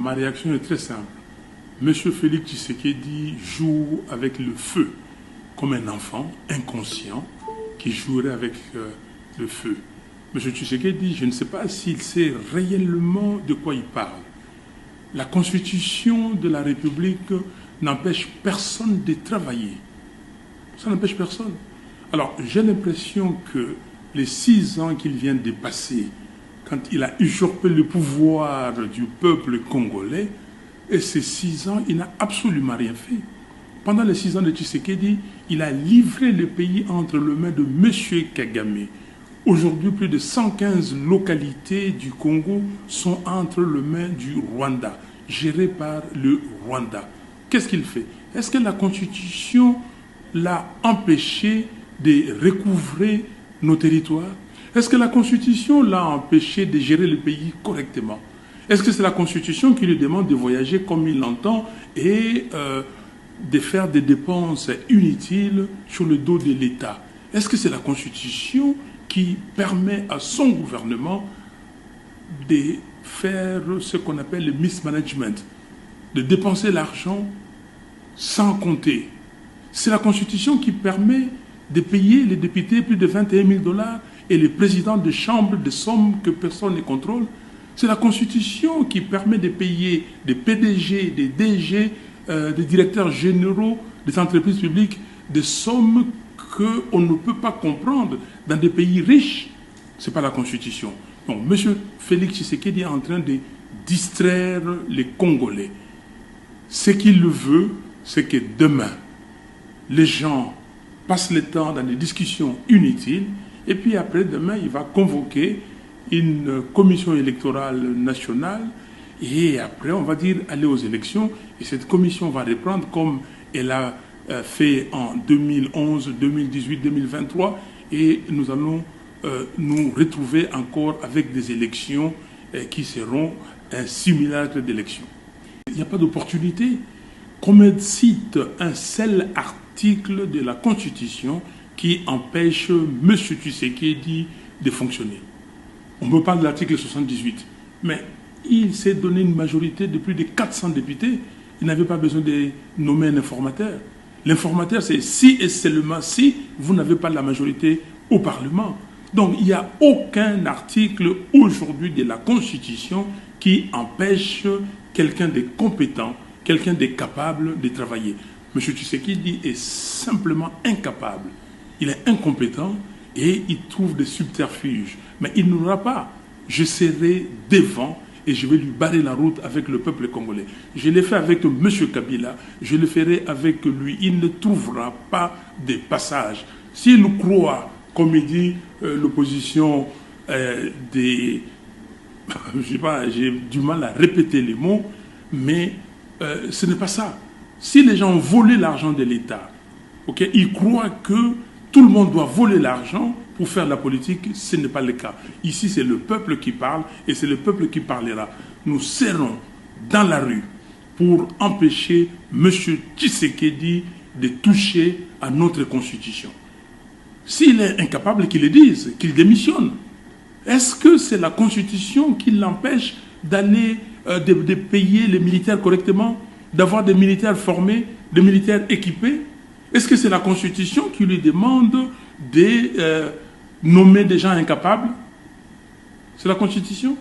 Ma réaction est très simple. Monsieur Félix Tshisekedi joue avec le feu, comme un enfant inconscient qui jouerait avec le feu. Monsieur Tshisekedi, je ne sais pas s'il sait réellement de quoi il parle. La Constitution de la République n'empêche personne de travailler. Ça n'empêche personne. Alors, j'ai l'impression que les 6 ans qu'il vient de passer, quand il a usurpé le pouvoir du peuple congolais, et ces 6 ans, il n'a absolument rien fait. Pendant les 6 ans de Tshisekedi, il a livré le pays entre les mains de M. Kagame. Aujourd'hui, plus de 115 localités du Congo sont entre les mains du Rwanda, gérées par le Rwanda. Qu'est-ce qu'il fait? Est-ce que la Constitution l'a empêché de recouvrer nos territoires? Est-ce que la Constitution l'a empêché de gérer le pays correctement? Est-ce que c'est la Constitution qui lui demande de voyager comme il l'entend et de faire des dépenses inutiles sur le dos de l'État? Est-ce que c'est la Constitution qui permet à son gouvernement de faire ce qu'on appelle le mismanagement, de dépenser l'argent sans compter? C'est la Constitution qui permet de payer les députés plus de 21 000 $ et les présidents de chambres de sommes que personne ne contrôle. C'est la Constitution qui permet de payer des PDG, des DG, des directeurs généraux des entreprises publiques des sommes qu'on ne peut pas comprendre dans des pays riches. Ce n'est pas la Constitution. Donc, M. Félix Tshisekedi est en train de distraire les Congolais. Ce qu'il veut, c'est que demain, les gens passent le temps dans des discussions inutiles, et puis après, demain, il va convoquer une commission électorale nationale, et après, on va dire aller aux élections, et cette commission va reprendre comme elle a fait en 2011, 2018, 2023, et nous allons nous retrouver encore avec des élections qui seront un simulacre d'élections. Il n'y a pas d'opportunité. Qu'on me cite un seul article de la Constitution qui empêche M. Tshisekedi de fonctionner. On me parle de l'article 78, mais il s'est donné une majorité de plus de 400 députés. Il n'avait pas besoin de nommer un informateur. L'informateur, c'est si et seulement si vous n'avez pas la majorité au Parlement. Donc, il n'y a aucun article aujourd'hui de la Constitution qui empêche quelqu'un de compétent, quelqu'un de capable de travailler. M. Tshisekedi est simplement incapable. Il est incompétent et il trouve des subterfuges. Mais il n'aura pas. Je serai devant et je vais lui barrer la route avec le peuple congolais. Je l'ai fait avec M. Kabila, je le ferai avec lui. Il ne trouvera pas de passage. S'il croit, comme il dit l'opposition des... Je sais pas, j'ai du mal à répéter les mots, mais ce n'est pas ça. Si les gens ont volé l'argent de l'État, okay, ils croient que tout le monde doit voler l'argent pour faire la politique. Ce n'est pas le cas. Ici, c'est le peuple qui parle et c'est le peuple qui parlera. Nous serons dans la rue pour empêcher M. Tshisekedi de toucher à notre Constitution. S'il est incapable, qu'il le dise, qu'il démissionne. Est-ce que c'est la Constitution qui l'empêche d'aller, de payer les militaires correctement, d'avoir des militaires formés, des militaires équipés? Est-ce que c'est la Constitution qui lui demande de nommer des gens incapables? C'est la Constitution?